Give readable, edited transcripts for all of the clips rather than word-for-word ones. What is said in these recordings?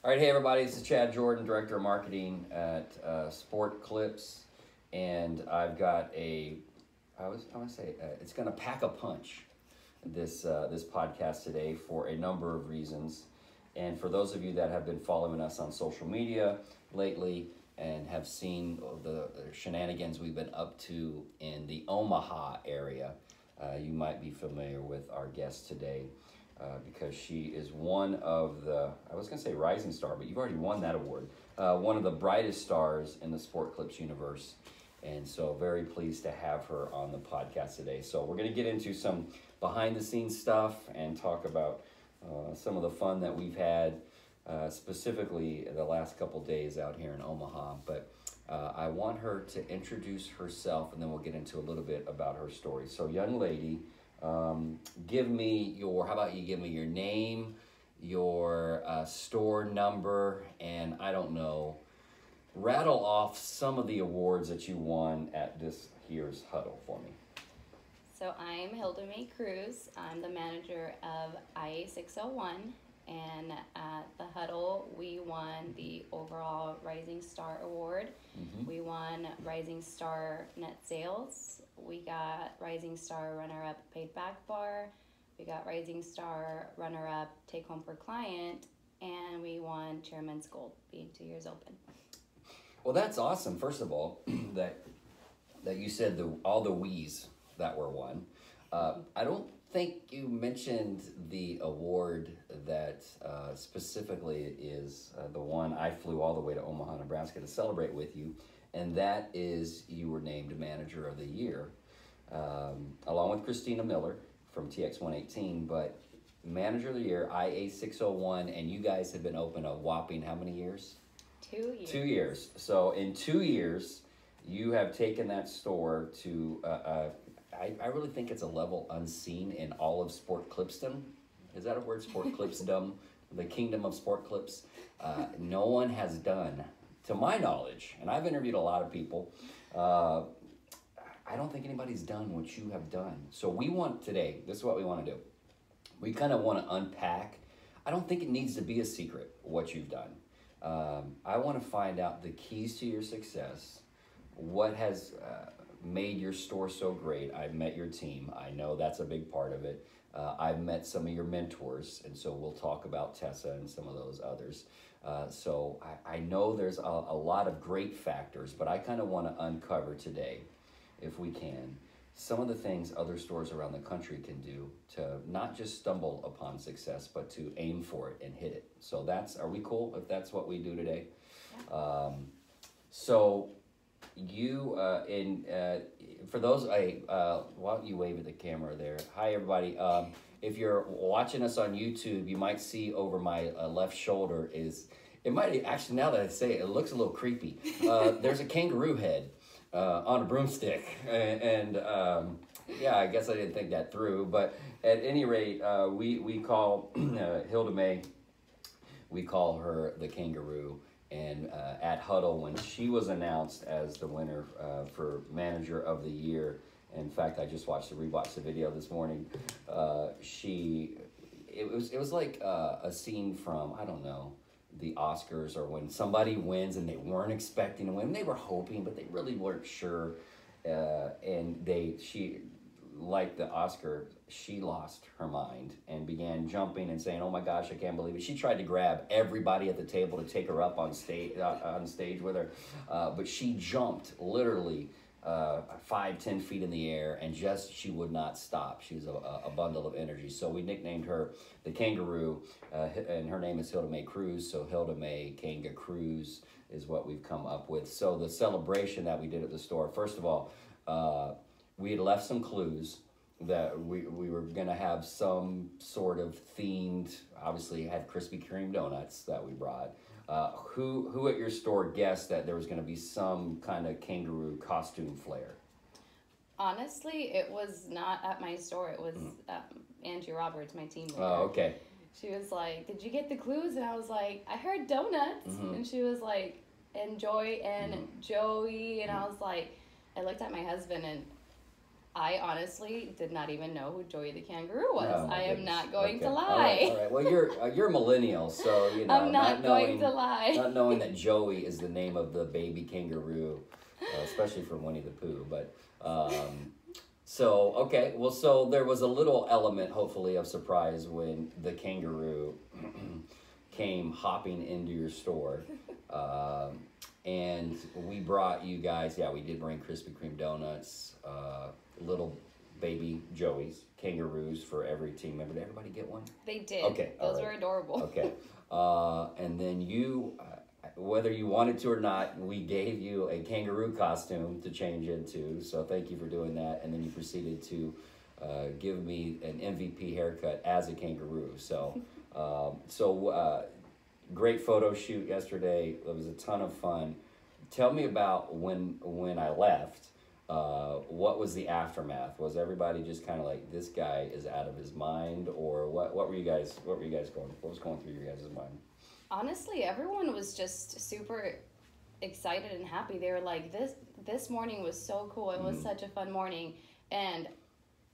All right, hey everybody, this is Chad Jordan, Director of Marketing at Sport Clips, and I've got it's going to pack a punch, this podcast today for a number of reasons. And for those of you that have been following us on social media lately and have seen the shenanigans we've been up to in the Omaha area, you might be familiar with our guest today. Because she is one of the, I was going to say rising star, but you've already won that award. One of the brightest stars in the Sport Clips universe. And so very pleased to have her on the podcast today. So we're going to get into some behind the scenes stuff and talk about some of the fun that we've had, specifically the last couple days out here in Omaha. But I want her to introduce herself, and then we'll get into a little bit about her story. So young lady, give me your name, your store number, and I don't know, rattle off some of the awards that you won at this year's huddle for me. So I'm Hildamay Cruz. I'm the manager of IA 601, and at the huddle we won the overall Rising Star Award. Mm-hmm. We won Rising Star Net Sales. We got Rising Star Runner-Up Paid Back Bar. We got Rising Star Runner-Up Take Home per Client, and we won Chairman's Gold, being 2 years open. Well, that's awesome. First of all, that you said all the we's that were won. I don't think you mentioned the award that specifically is the one I flew all the way to Omaha, Nebraska to celebrate with you, and that is you were named Manager of the Year, along with Christina Miller from TX118, but Manager of the Year, IA 601, and you guys have been open a whopping how many years? 2 years. 2 years. So in 2 years, you have taken that store to, I really think it's a level unseen in all of Sport Clipsdom. Is that a word, Sport Clipsdom? The kingdom of Sport Clips. No one has done, to my knowledge, and I've interviewed a lot of people, I don't think anybody's done what you have done. So we want today, this is what we want to do. We kind of want to unpack. I don't think it needs to be a secret what you've done. I want to find out the keys to your success, what has made your store so great. I've met your team. I know that's a big part of it. I've met some of your mentors, and so we'll talk about Tessa and some of those others. So I know there's a lot of great factors, but I kind of want to uncover today, if we can, some of the things other stores around the country can do to not just stumble upon success, but to aim for it and hit it. So are we cool if that's what we do today? Yeah. So you, for those, why don't you wave at the camera there? Hi, everybody. If you're watching us on YouTube, you might see over my left shoulder it might, actually, now that I say it, it looks a little creepy. There's a kangaroo head on a broomstick. And yeah, I guess I didn't think that through. But at any rate, we call Hildamay, we call her the Kangaroo. And at Huddle, when she was announced as the winner for Manager of the Year, in fact, I just rewatched the video this morning. It was like a scene from, I don't know, the Oscars, or when somebody wins and they weren't expecting to win. They were hoping, but they really weren't sure. And she, like the Oscar, she lost her mind and began jumping and saying, "Oh my gosh, I can't believe it." She tried to grab everybody at the table to take her up on stage with her, but she jumped literally 5-10 feet in the air, and she would not stop. She was a bundle of energy. So we nicknamed her the Kangaroo, and her name is Hildamay Cruz. So Hildamay Kanga Cruz is what we've come up with. So the celebration that we did at the store, first of all, we had left some clues that we were going to have some sort of themed, obviously had Krispy Kreme donuts that we brought. Who at your store guessed that there was going to be some kind of kangaroo costume flair? Honestly, it was not at my store. It was Angie Roberts, my team leader. Oh, okay. She was like, "Did you get the clues?" And I was like, "I heard donuts." Mm-hmm. And she was like, "And Joy and Joey." And I was like, I looked at my husband, and I honestly did not even know who Joey the Kangaroo was. Oh, my I am goodness. not going Okay. to lie. All right. Well, you're millennial, so you know. I'm not going to lie. Not knowing that Joey is the name of the baby kangaroo, especially from Winnie the Pooh. But so okay. Well, so there was a little element, hopefully, of surprise when the kangaroo came hopping into your store. And we brought you guys, yeah, we did bring Krispy Kreme donuts, little baby Joey's, kangaroos for every team member. Did everybody get one? They did. Okay. Those were adorable. Okay. And then you, whether you wanted to or not, we gave you a kangaroo costume to change into. So thank you for doing that. And then you proceeded to give me an MVP haircut as a kangaroo. So, great photo shoot yesterday. It was a ton of fun. Tell me about when I left. What was the aftermath? Was everybody just kind of like, this guy is out of his mind, or what were you guys going? What was going through your guys' mind? Honestly, everyone was just super excited and happy. They were like, this morning was so cool. It was such a fun morning, and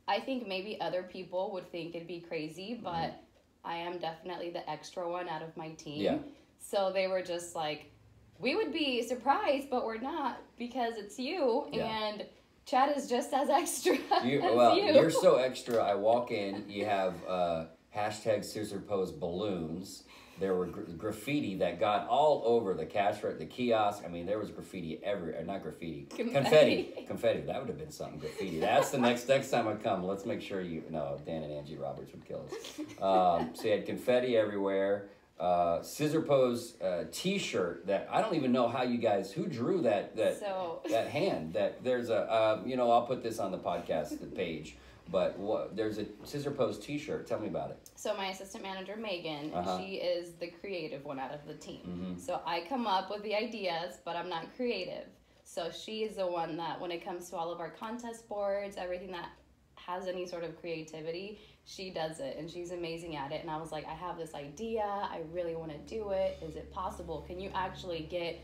I think maybe other people would think it'd be crazy, but I am definitely the extra one out of my team. Yeah. So they were just like, we would be surprised, but we're not, because it's you, and Chad is just as extra as you. You're so extra. I walk in, you have hashtag Superposed Balloons. There were graffiti that got all over the cash register, the kiosk. I mean, there was graffiti everywhere. Not graffiti. Confetti. That would have been something. Graffiti. That's the next time I come. Let's make sure no, Dan and Angie Roberts would kill us. So you had confetti everywhere. Scissor Pose T-shirt that I don't even know how you guys, who drew that hand. That there's I'll put this on the podcast page. But there's a Scissor Pose T-shirt. Tell me about it. So my assistant manager, Megan, she is the creative one out of the team. Mm-hmm. So I come up with the ideas, but I'm not creative. So she is the one that, when it comes to all of our contest boards, everything that has any sort of creativity, she does it, and she's amazing at it. And I was like, I have this idea. I really want to do it. Is it possible? Can you actually get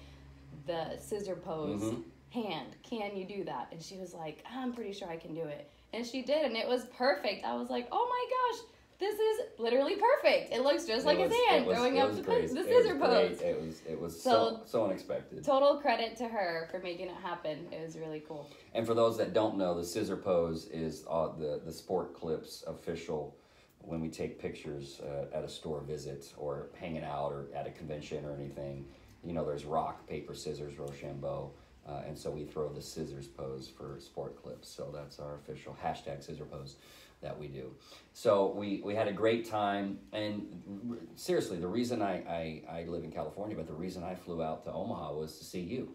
the Scissor Pose hand? Can you do that? And she was like, I'm pretty sure I can do it. And she did, and it was perfect. I was like, oh my gosh, this is literally perfect. It looks just like his hand throwing up the scissor pose. It was so unexpected. Total credit to her for making it happen. It was really cool. And for those that don't know, the Scissor Pose is the Sport Clips official when we take pictures at a store visit or hanging out or at a convention or anything. You know, there's rock, paper, scissors, Rochambeau. And so we throw the scissors pose for Sport Clips. So that's our official hashtag Scissor Pose that we do. So we had a great time. And seriously, the reason I live in California, but the reason I flew out to Omaha was to see you.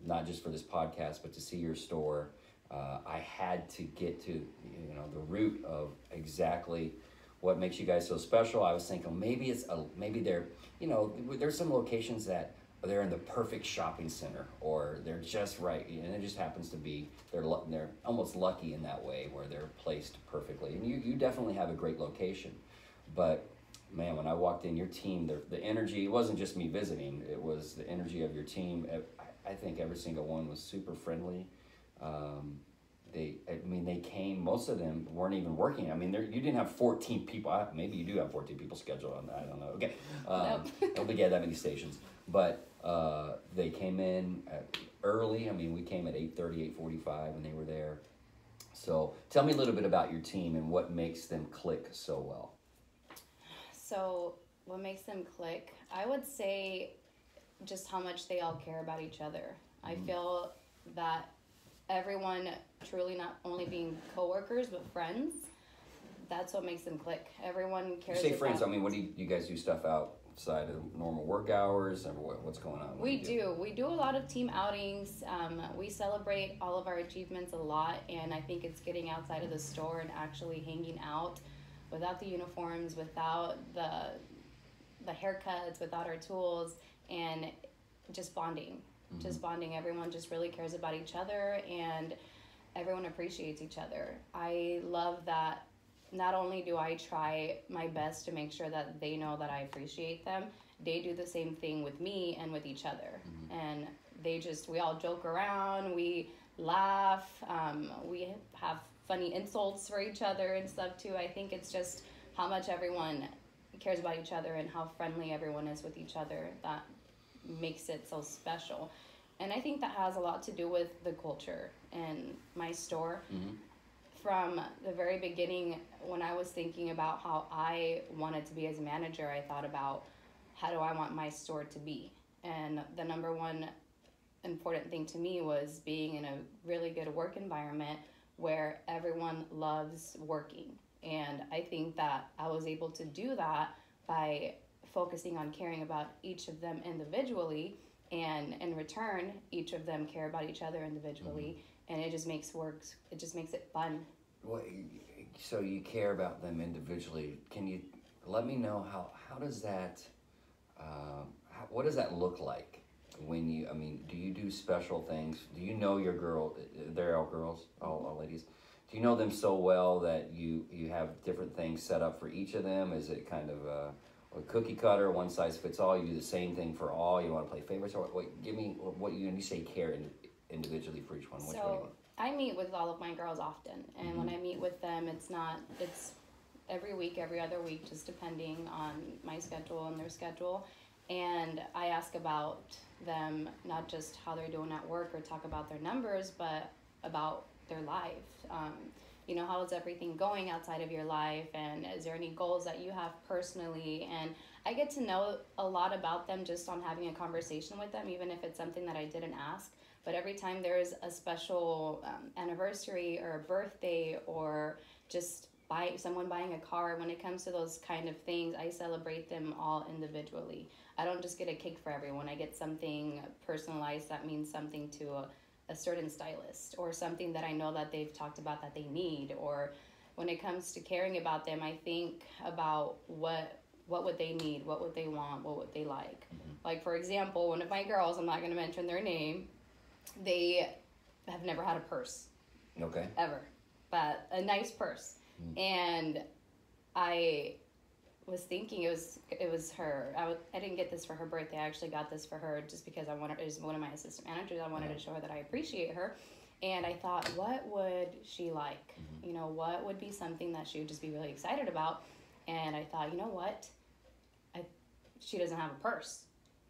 Not just for this podcast, but to see your store. I had to get to the root of exactly what makes you guys so special. I was thinking maybe there's some locations that they're in the perfect shopping center, or they're just right, and it just happens to be they're almost lucky in that way where they're placed perfectly. And you definitely have a great location, but man, when I walked in, your team, the energy, it wasn't just me visiting, it was the energy of your team. I think every single one was super friendly. They came, most of them weren't even working. I mean, you didn't have 14 people. Maybe you do have 14 people scheduled on that. I don't know. Okay. I don't think you had that many stations. But they came in early. I mean, we came at 8:30, 8:45, and they were there. So tell me a little bit about your team and what makes them click so well. So what makes them click? I would say just how much they all care about each other. I feel that everyone truly not only being coworkers but friends, that's what makes them click. Everyone cares. You say friends, I mean, what do you guys do stuff outside of normal work hours, or what's going on? We do a lot of team outings. We celebrate all of our achievements a lot, and I think it's getting outside of the store and actually hanging out without the uniforms, without the haircuts, without our tools, and just bonding. Just bonding. Everyone just really cares about each other, and everyone appreciates each other. I love that. Not only do I try my best to make sure that they know that I appreciate them, they do the same thing with me and with each other. And we all joke around, we laugh. We have funny insults for each other and stuff too. I think it's just how much everyone cares about each other and how friendly everyone is with each other that makes it so special. And I think that has a lot to do with the culture in my store. Mm-hmm. From the very beginning, when I was thinking about how I wanted to be as a manager, I thought about how do I want my store to be. And the number one important thing to me was being in a really good work environment where everyone loves working. And I think that I was able to do that by focusing on caring about each of them individually, and in return, each of them care about each other individually, and it just makes it fun. Well, so you care about them individually. Can you let me know how does that, what does that look like when you, I mean, do you do special things? Do you know your girl, they're all girls, all ladies? Do you know them so well that you have different things set up for each of them? Is it kind of a cookie cutter, one size fits all? You do the same thing for all? You want to play favorites? Or what? Give me what you say care individually for each one. Which one do you mean? I meet with all of my girls often, and when I meet with them, it's every week, every other week, just depending on my schedule and their schedule. And I ask about them, not just how they're doing at work or talk about their numbers, but about their life. How is everything going outside of your life, and is there any goals that you have personally? And I get to know a lot about them just on having a conversation with them, even if it's something that I didn't ask. But every time there's a special anniversary or a birthday or just someone buying a car, when it comes to those kind of things, I celebrate them all individually. I don't just get a cake for everyone. I get something personalized that means something to a certain stylist, or something that I know that they've talked about that they need. Or when it comes to caring about them, I think about what would they need, what would they want, what would they like. Mm-hmm. Like, for example, one of my girls, I'm not going to mention their name, they have never had a purse. Okay. Ever. But a nice purse. Mm. And I was thinking it was her. I didn't get this for her birthday. I actually got this for her just because it was one of my assistant managers. I wanted to show her that I appreciate her. And I thought, what would she like? Mm-hmm. What would be something that she would just be really excited about? And I thought, you know what? She doesn't have a purse.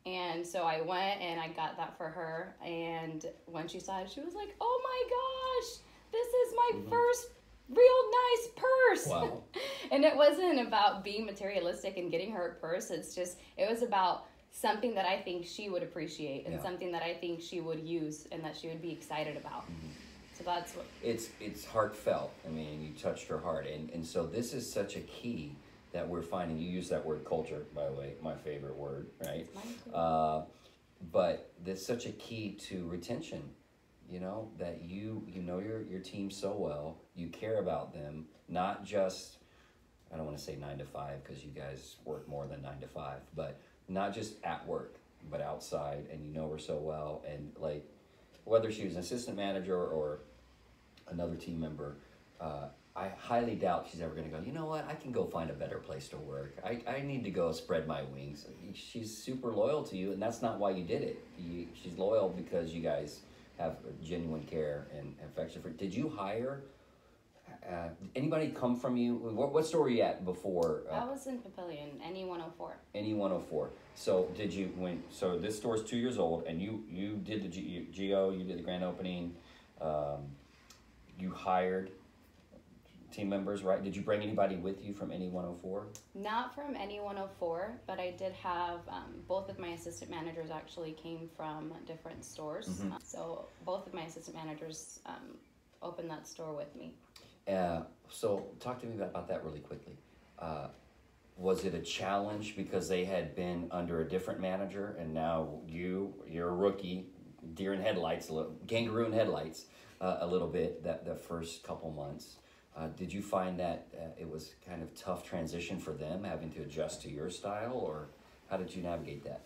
And so I went and I got that for her. And when she saw it, she was like, oh my gosh, this is my first real nice purse. Wow. And it wasn't about being materialistic and getting her a purse. It was about something that I think she would appreciate and something that I think she would use and that she would be excited about. Mm-hmm. So that's what... It's heartfelt. I mean, you touched her heart. And so this is such a key that we're finding. You use that word culture, by the way, my favorite word, right? But there's such a key to retention. That you know your team so well, you care about them, not just, I don't want to say 9 to 5 because you guys work more than 9 to 5, but not just at work, but outside, and you know her so well. And like, whether she was an assistant manager or another team member, I highly doubt she's ever going to go, you know what, I can go find a better place to work. I need to go spread my wings. She's super loyal to you, and that's not why you did it. She's loyal because you guys have genuine care and affection for. Did you hire anybody come from you? What store were you at before? I was in Papillion, NE 104. NE 104. So did you so this store is 2 years old, and you did the GO, you did the grand opening, you hired team members, right? Did you bring anybody with you from NE 104? Not from NE 104, but I did have both of my assistant managers actually came from different stores. Mm-hmm. So both of my assistant managers opened that store with me. So talk to me about that really quickly. Was it a challenge because they had been under a different manager, and now you're a rookie, deer in headlights, kangaroo in headlights, a little bit the first couple months? Did you find that it was kind of tough transition for them, having to adjust to your style, or how did you navigate that?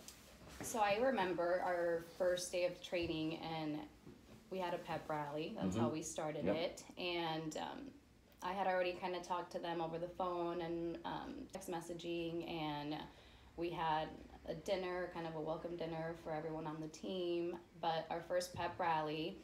So I remember our first day of training, and we had a Pep Rally. That's how we started it. And I had already kind of talked to them over the phone and text messaging, and we had a dinner, kind of a welcome dinner for everyone on the team. But our first Pep Rally,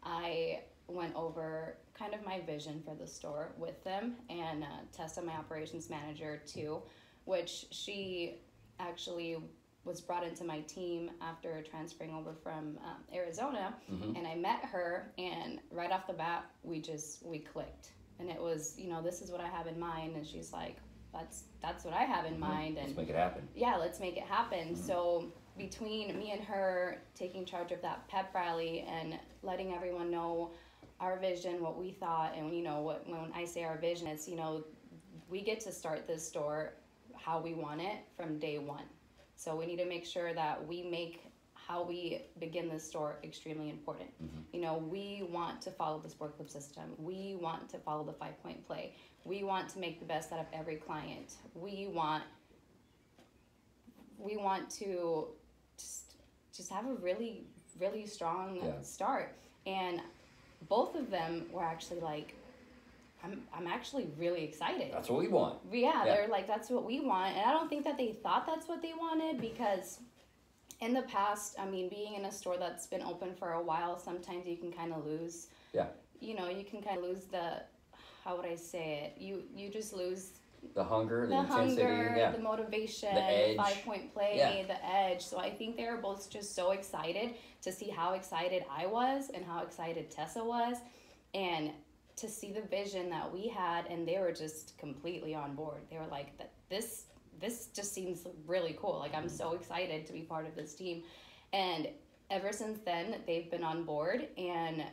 I went over kind of my vision for the store with them, and Tessa, my operations manager too, which she actually was brought into my team after transferring over from Arizona. And I met her, and right off the bat we clicked, and it was, this is what I have in mind, and she's like, that's what I have in mind, and let's make it happen. Yeah, let's make it happen. So between me and her taking charge of that pep rally and letting everyone know our vision, what we thought, and when I say our vision, it's, we get to start this store how we want it from day one. So we need to make sure that we make how we begin this store extremely important. We want to follow the sport clip system. We want to follow the 5-point play. We want to make the best out of every client. We want to just have a really, really strong start. And both of them were actually like, I'm actually really excited. That's what we want. Yeah, they're like, that's what we want. And I don't think that they thought that's what they wanted, because in the past, I mean, being in a store that's been open for a while, sometimes you can kind of lose. Yeah. You can kind of lose how would I say it? You just lose the hunger, the intensity, the motivation, the edge. 5-point play, the edge. So I think they were both just so excited to see how excited I was and how excited Tessa was, and to see the vision that we had, and they were just completely on board. They were like, this just seems really cool. Like, I'm so excited to be part of this team. And ever since then, they've been on board, and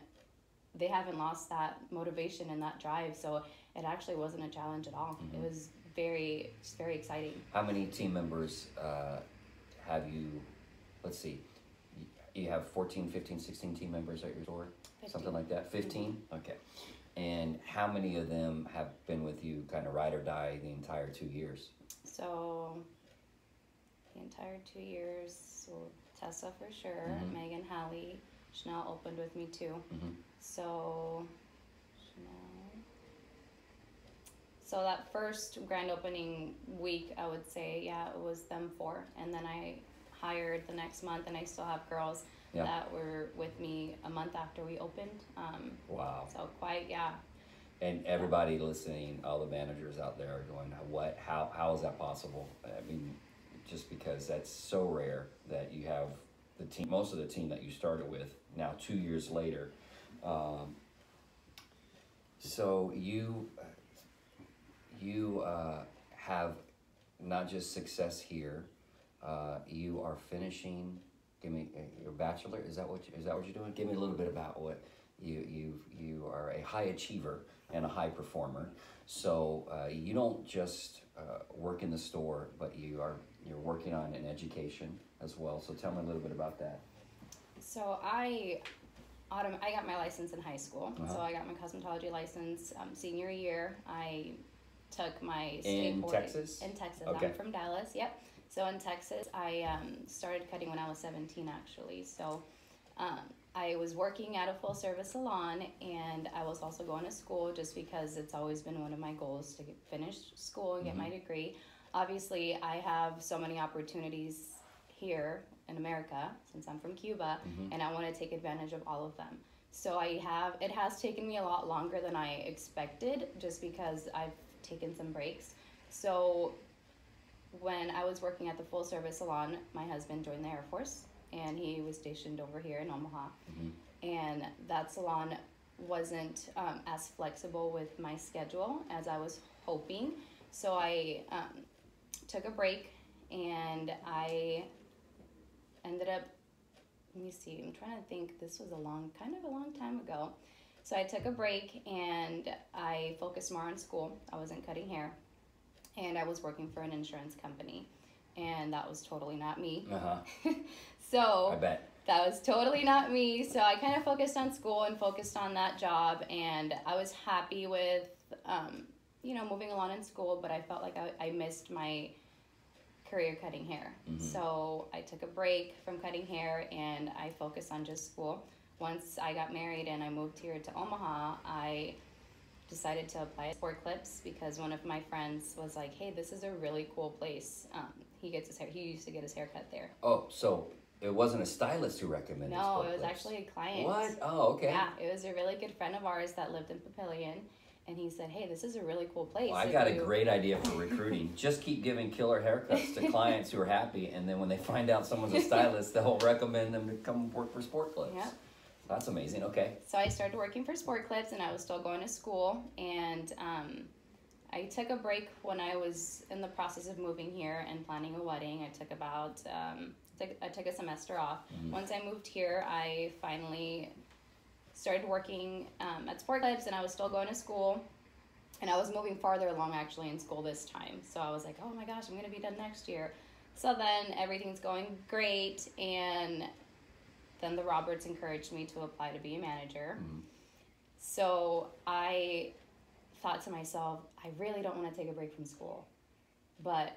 they haven't lost that motivation and that drive. So it actually wasn't a challenge at all. It was very exciting. How many team members have you, let's see, you have 14, 15, 16 team members at your store? 15. Something like that? 15? Okay. And how many of them have been with you kind of ride or die the entire 2 years? So the entire 2 years, so Tessa for sure, Megan, Hallie, Chanel opened with me too. So that first grand opening week, I would say, it was them 4. And then I hired the next month, and I still have girls that were with me a month after we opened. Wow. So quite, And everybody listening, all the managers out there are going, how is that possible? I mean, just because that's so rare that you have the team, most of the team that you started with now 2 years later. So you have not just success here, you are finishing, give me your bachelor, is that what you're doing? Give me a little bit about what you are. A high achiever and a high performer. So you don't just work in the store, but you're working on an education as well. So tell me a little bit about that. So I got my license in high school. So I got my cosmetology license senior year. I took my in Texas. In Texas, okay. I'm from Dallas. Yep. So in Texas, I started cutting when I was 17, actually. So I was working at a full-service salon, and I was also going to school, just because it's always been one of my goals to finish school and get my degree. Obviously, I have so many opportunities here in America, since I'm from Cuba, and I want to take advantage of all of them. So it has taken me a lot longer than I expected, just because I've taken some breaks. So when I was working at the full-service salon, my husband joined the Air Force, and he was stationed over here in Omaha. And that salon wasn't as flexible with my schedule as I was hoping. So I took a break, and I ended up, let me see, I'm trying to think, this was a long time ago. So I took a break, and I focused more on school. I wasn't cutting hair, and I was working for an insurance company, and that was totally not me. So I bet that was totally not me. So I kind of focused on school and focused on that job, and I was happy with, moving along in school, but I felt like I missed my career cutting hair. So I took a break from cutting hair, and I focused on just school. Once I got married and I moved here to Omaha, I decided to apply at Sport Clips, because one of my friends was like, hey, this is a really cool place. He used to get his hair cut there. Oh, so it wasn't a stylist who recommended No, Sport it was Clips. actually a client. What? Oh, okay. Yeah, it was a really good friend of ours that lived in Papillion, and he said, "Hey, this is a really cool place." Well, I got a great idea for recruiting. Just keep giving killer haircuts to clients who are happy, and then when they find out someone's a stylist, they'll recommend them to come work for Sport Clips. Yep. That's amazing. Okay. So I started working for Sport Clips, and I was still going to school, and I took a break when I was in the process of moving here and planning a wedding. I took about I took a semester off. Mm-hmm. Once I moved here, I finally started working at Sport Clips, and I was still going to school, and I was moving farther along actually in school this time. So I was like, oh my gosh, I'm gonna be done next year. So then everything's going great, and then the Roberts encouraged me to apply to be a manager. Mm-hmm. So I thought to myself, I really don't want to take a break from school, but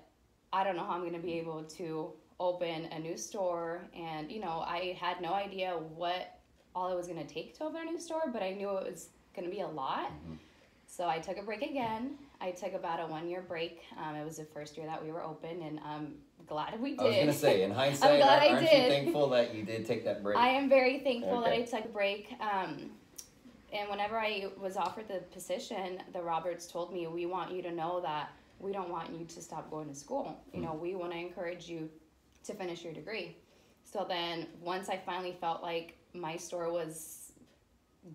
I don't know how I'm going to be able to open a new store. And, you know, I had no idea what all it was going to take to open a new store, but I knew it was going to be a lot. Mm-hmm. So I took a break again. I took about a 1-year break. It was the first year that we were open, and I'm glad we did. I was going to say, in hindsight, aren't you thankful that you did take that break? I am very thankful that Okay. I took a break. And whenever I was offered the position, the Roberts told me, we want you to know that we don't want you to stop going to school. You know, we want to encourage you to finish your degree. So then once I finally felt like my store was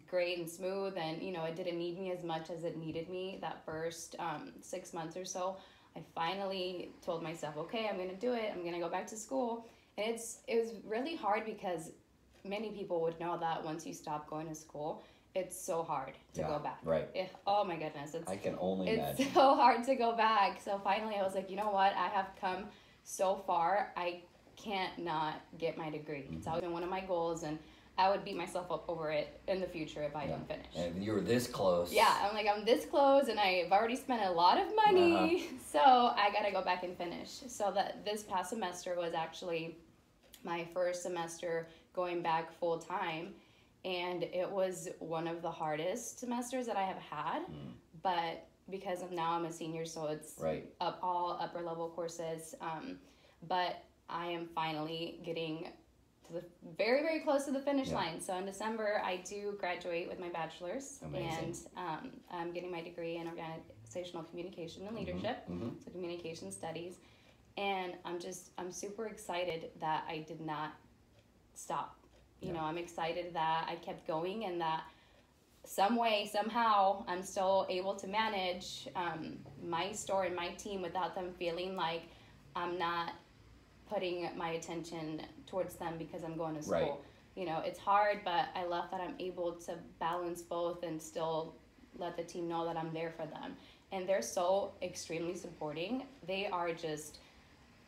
great and smooth, and, you know, it didn't need me as much as it needed me that first 6 months or so, I finally told myself, okay, I'm going to do it. I'm going to go back to school. And it was really hard because many people would know that once you stop going to school, it's so hard to go back. Right. Oh my goodness. I can only imagine. It's so hard to go back. So finally I was like, you know what? I have come so far. I can't not get my degree. Mm-hmm. It's always been one of my goals, and I would beat myself up over it in the future if I didn't finish. And you were this close. Yeah, I'm like, I'm this close, and I've already spent a lot of money, so I gotta go back and finish. So that this past semester was actually my first semester going back full time, and it was one of the hardest semesters that I have had. But because of now I'm a senior, so it's all upper level courses. But I am finally getting to the very, very close to the finish line. So in December, I do graduate with my bachelor's. Amazing. And I'm getting my degree in organizational communication and leadership, so communication studies. And I'm super excited that I did not stop. You know, I'm excited that I kept going, and that some way, somehow, I'm still able to manage my store and my team without them feeling like I'm not putting my attention towards them because I'm going to school. Right. You know, it's hard, but I love that I'm able to balance both and still let the team know that I'm there for them. And they're so extremely supporting. They are just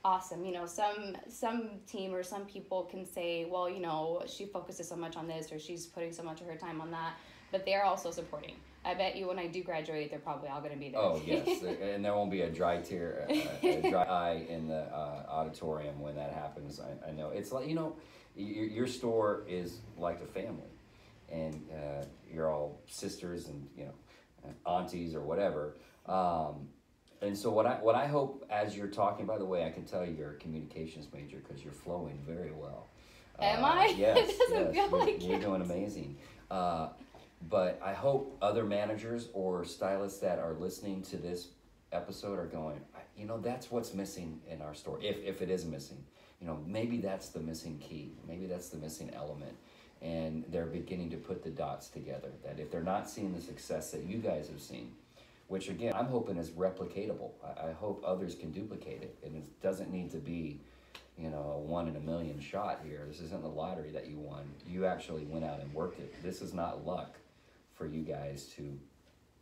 awesome. You know, some team or some people can say, well, you know, she focuses so much on this, or she's putting so much of her time on that, but they're also supporting. I bet you when I do graduate, they're probably all going to be there. Oh, yes. And there won't be a dry tear, a dry eye in the auditorium when that happens. I know. It's like, you know, your store is like a family, and you're all sisters and, you know, aunties or whatever. And so what I hope, as you're talking, by the way, I can tell you're a communications major because you're flowing very well. Am I? Yes. It doesn't feel like you're doing amazing. But I hope other managers or stylists that are listening to this episode are going, you know, that's what's missing in our store. If it is missing, you know, maybe that's the missing key. Maybe that's the missing element. And they're beginning to put the dots together. That if they're not seeing the success that you guys have seen, which again, I'm hoping is replicatable. I hope others can duplicate it. And it doesn't need to be, you know, a 1 in a million shot here. This isn't the lottery that you won. You actually went out and worked it. This is not luck for you guys to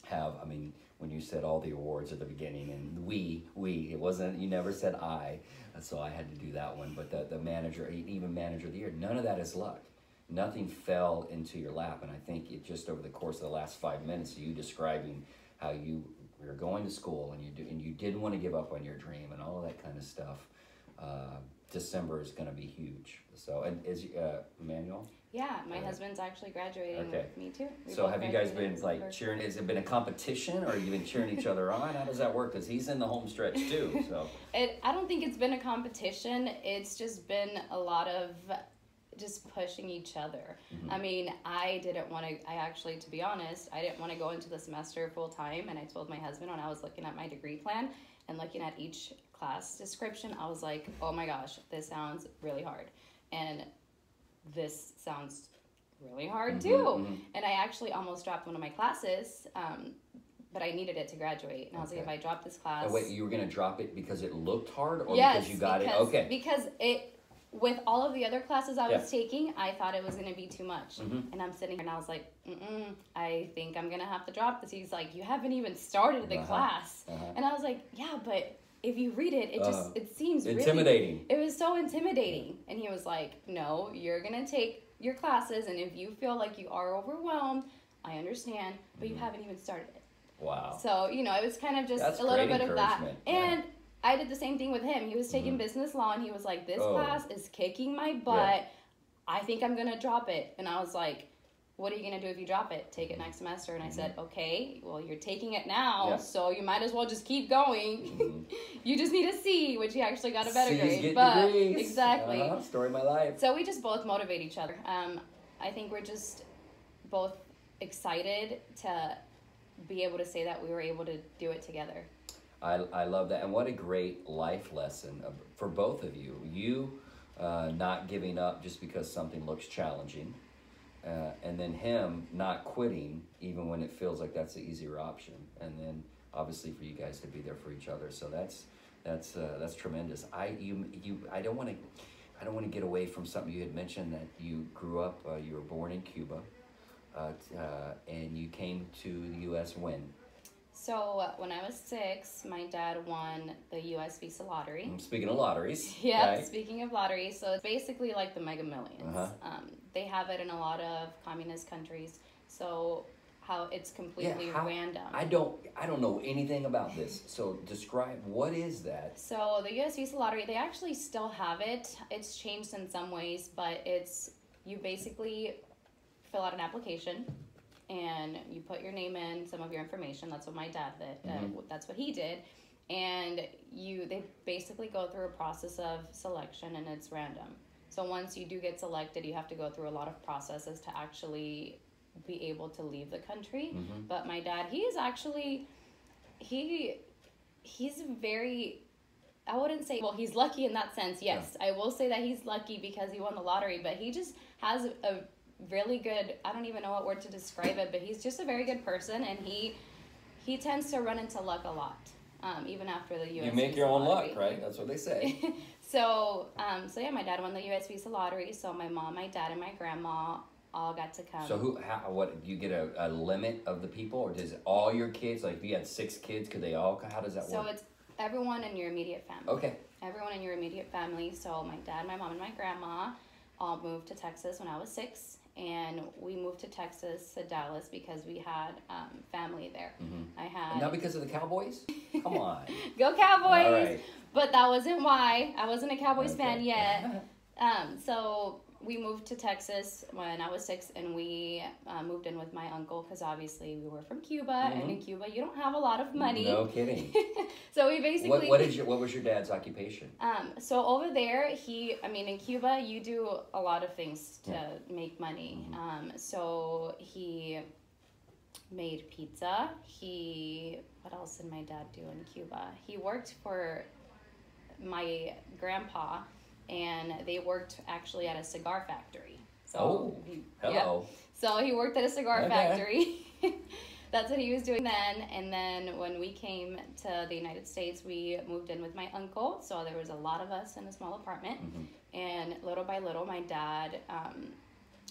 have. I mean, when you said all the awards at the beginning, and we, it wasn't, you never said I, so I had to do that one. But the manager, even manager of the year, none of that is luck. Nothing fell into your lap. And I think it just over the course of the last 5 minutes of you describing how you were going to school and you didn't want to give up on your dream and all of that kind of stuff. December is going to be huge. So, and is Emmanuel? Yeah, my husband's actually graduating with me too. So have you guys been like cheering? Has it been a competition, or have you been cheering each other on? How does that work? Because he's in the home stretch too. So I don't think it's been a competition. It's just been a lot of just pushing each other. I mean, I actually, to be honest, I didn't want to go into the semester full time. And I told my husband when I was looking at my degree plan and looking at each class description, I was like, oh my gosh, this sounds really hard. And this sounds really hard too. And I actually almost dropped one of my classes, but I needed it to graduate. And I was like, if I drop this class... Oh, wait, you were going to drop it because it looked hard, or yes, because you got it? Okay. Because with all of the other classes I was taking, I thought it was going to be too much. And I'm sitting here and I was like, I think I'm going to have to drop this. He's like, you haven't even started the class. And I was like, yeah, but if you read it, it seems intimidating. It was so intimidating. And he was like, no, you're going to take your classes, and if you feel like you are overwhelmed, I understand, but you haven't even started it. Wow. So, it was kind of just a little bit of that. And I did the same thing with him. He was taking business law, and he was like, this class is kicking my butt. I think I'm going to drop it. And I was like, what are you going to do if you drop it? Take it next semester. And I said, okay, well, you're taking it now, so you might as well just keep going. You just need a C, which he actually got a better grade. Get but degrees. Exactly. Story of my life. So we just both motivate each other. I think we're just both excited to be able to say that we were able to do it together. I love that. And what a great life lesson for both of you. You not giving up just because something looks challenging. And then him not quitting even when it feels like that's the easier option, and then obviously for you guys to be there for each other. So that's tremendous. I don't want to get away from something you had mentioned, that you grew up. You were born in Cuba, and you came to the U.S. when? So when I was 6, my dad won the U.S. Visa lottery. Speaking of lotteries. Yeah, okay. Speaking of lotteries. So it's basically like the Mega Millions. They have it in a lot of communist countries. So how it's completely random. I don't know anything about this. So describe, what is that? So the U.S. Visa lottery, they actually still have it. It's changed in some ways, but you basically fill out an application, and you put your name in, some of your information. That's what my dad did. That's what he did. And they basically go through a process of selection, and it's random. So once you do get selected, you have to go through a lot of processes to actually be able to leave the country. But my dad, he's very, I wouldn't say, well, he's lucky in that sense. Yes, I will say that he's lucky because he won the lottery, but he just has a really good, I don't even know what word to describe it, but he's just a very good person, and he tends to run into luck a lot, even after the U.S. You make your own luck, right? That's what they say. So yeah, my dad won the U.S. Visa lottery, so my mom, my dad, and my grandma all got to come. So what, do you get a limit of the people, or does all your kids, like if you had 6 kids, could they all, how does that work? So it's everyone in your immediate family. Okay. Everyone in your immediate family. So my dad, my mom, and my grandma all moved to Texas when I was 6. And we moved to Texas, to Dallas, because we had family there. And not because of the Cowboys? Come on. Go Cowboys! All right. But that wasn't why. I wasn't a Cowboys fan yet. So we moved to Texas when I was 6, and we moved in with my uncle, because obviously we were from Cuba, and in Cuba you don't have a lot of money. No kidding. So we basically... What was your dad's occupation? So over there, in Cuba, you do a lot of things to make money. So he made pizza. What else did my dad do in Cuba? He worked for my grandpa, and they worked actually at a cigar factory. So hello. Yeah. So he worked at a cigar factory. That's what he was doing then. And then when we came to the United States, we moved in with my uncle. So there was a lot of us in a small apartment. And little by little, my dad,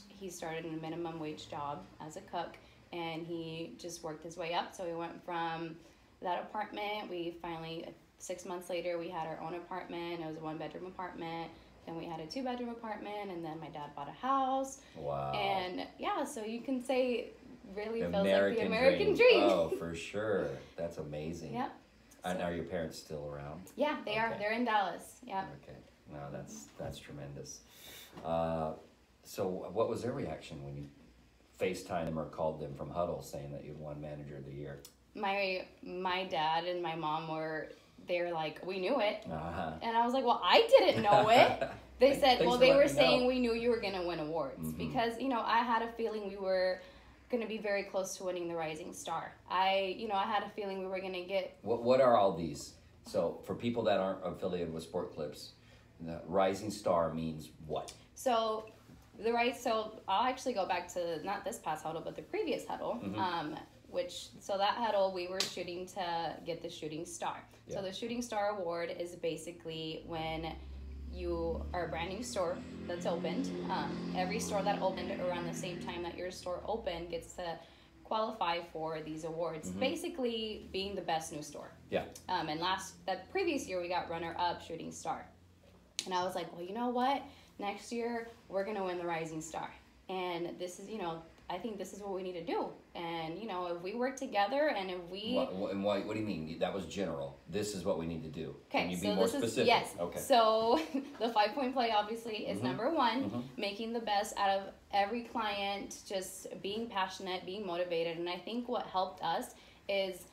he started a minimum wage job as a cook, and he just worked his way up. So we went from that apartment. We finally, 6 months later, we had our own apartment. It was a 1-bedroom apartment. Then we had a 2-bedroom apartment, and then my dad bought a house. Wow. And yeah, so you can say really feels like the American dream. Oh, for sure. That's amazing. Yep. And are your parents still around? Yeah, they are. They're in Dallas. Yeah. Okay. No, that's tremendous. So what was their reaction when you FaceTimed them or called them from Huddle saying that you'd won Manager of the Year? My dad and my mom they're like, we knew it. Uh-huh. And I was like, well, I didn't know it. They said, well, they were saying we knew you were going to win awards. Because, I had a feeling we were going to be very close to winning the Rising Star. I had a feeling we were going to get... What are all these? So for people that aren't affiliated with Sport Clips, the Rising Star means what? So I'll actually go back to not this past huddle, but the previous huddle. That huddle, we were shooting to get the Shooting Star. Yeah. So the Shooting Star Award is basically when you are a brand new store that's opened. Every store that opened around the same time that your store opened gets to qualify for these awards. Basically being the best new store. Yeah. And that previous year we got runner-up Shooting Star. And I was like, well, you know what? Next year we're going to win the Rising Star. And this is, I think this is what we need to do. And, if we work together and if we... What do you mean? That was general. This is what we need to do. Okay, Can you be more specific? Yes. Okay. So the 5-point play obviously is number one, making the best out of every client, just being passionate, being motivated. And I think what helped us is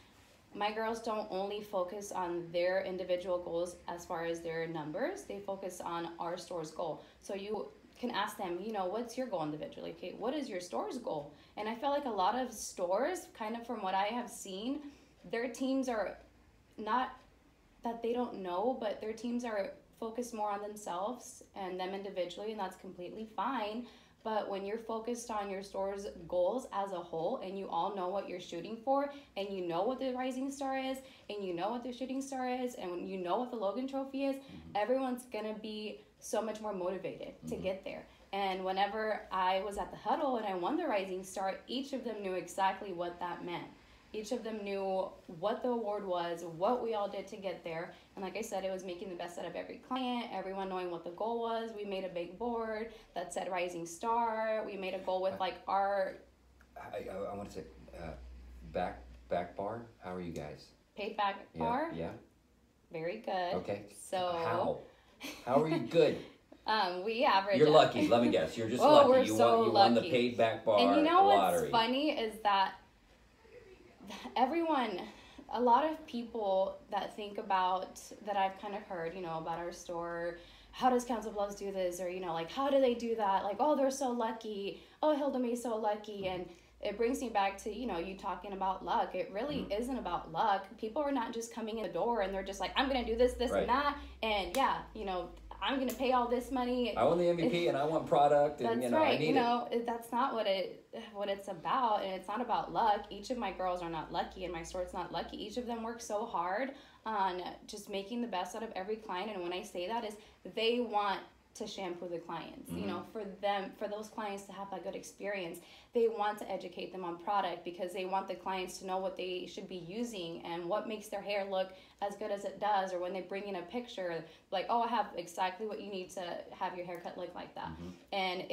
my girls don't only focus on their individual goals as far as their numbers. They focus on our store's goal. So you can ask them, what's your goal individually? Okay, what is your store's goal? And I feel like a lot of stores, kind of from what I have seen, their teams are not that they don't know, but their teams are focused more on themselves and them individually, and that's completely fine. But when you're focused on your store's goals as a whole and you all know what you're shooting for and you know what the Rising Star is and you know what the Shooting Star is and when you know what the Logan Trophy is, everyone's going to be so much more motivated to get there. And whenever I was at the huddle and I won the Rising Star, each of them knew exactly what that meant. Each of them knew what the award was, what we all did to get there. And like I said, it was making the best out of every client, everyone knowing what the goal was. We made a big board that said Rising Star. We made a goal with our... I want to say, back bar? How are you guys? Paid back bar? Yeah. Very good. Okay. So... How are you good? We average... You're lucky. Let me guess. You're just lucky. We're so lucky. Won the paid back bar lottery. And what's funny is that a lot of people that think about, that I've kind of heard, about our store, how does Council Bluffs do this? Or, how do they do that? Like, oh, they're so lucky. Oh, Hildamays so lucky. And it brings me back to, you talking about luck. It really isn't about luck. People are not just coming in the door and they're just like, I'm going to do this, right. and that. And yeah, I'm going to pay all this money. I want the MVP and I want product. And, that's right. I need it. That's not what it's about. And it's not about luck. Each of my girls are not lucky and my store's not lucky. Each of them work so hard on just making the best out of every client. And when I say that is they want to shampoo the clients, for those clients to have that good experience. They want to educate them on product because they want the clients to know what they should be using and what makes their hair look as good as it does. Or when they bring in a picture, like, oh, I have exactly what you need to have your haircut look like that. And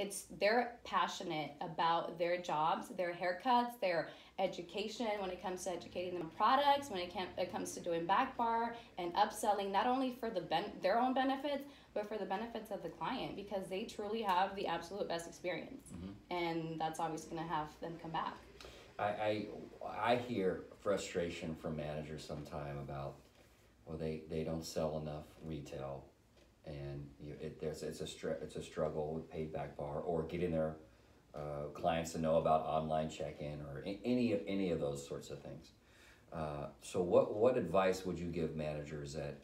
they're passionate about their jobs, their haircuts, their education when it comes to educating them on products, when it comes to doing back bar and upselling, not only for their own benefits, but for the benefits of the client, because they truly have the absolute best experience. And that's always going to have them come back. I hear frustration from managers sometime about, well, they don't sell enough retail, and it's a struggle with paid back bar or getting their clients to know about online check-in or any of those sorts of things. So what advice would you give managers that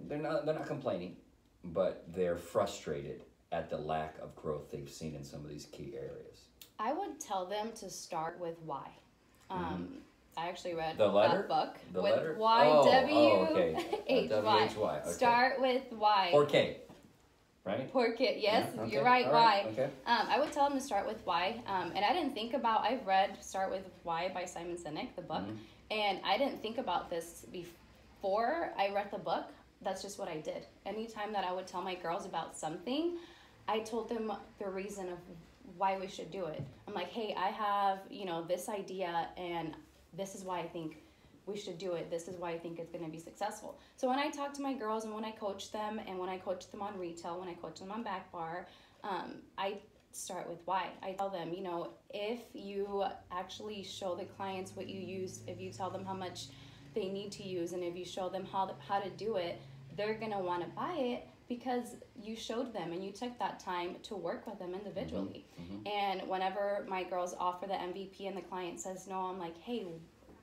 they're not complaining, but they're frustrated at the lack of growth they've seen in some of these key areas? I would tell them to start with why. I actually read that book with letter? W-H-Y. Okay. Start with why. 4K, right? 4K, yes, Yeah, okay. You're right, All why. Okay. I would tell them to start with why. And I didn't think about, I've read Start With Why by Simon Sinek, the book, and I didn't think about this before I read the book. That's just what I did. Anytime that I would tell my girls about something, I told them the reason of why we should do it. I'm like, hey, I have, this idea, and this is why I think we should do it. This is why I think it's going to be successful. So when I talk to my girls and when I coach them and when I coach them on retail, when I coach them on back bar, I start with why. I tell them, you know, if you actually show the clients what you use, if you tell them how much they need to use, and if you show them how to do it, they're going to want to buy it because you showed them and you took that time to work with them individually. And whenever my girls offer the MVP and the client says no, I'm like, hey,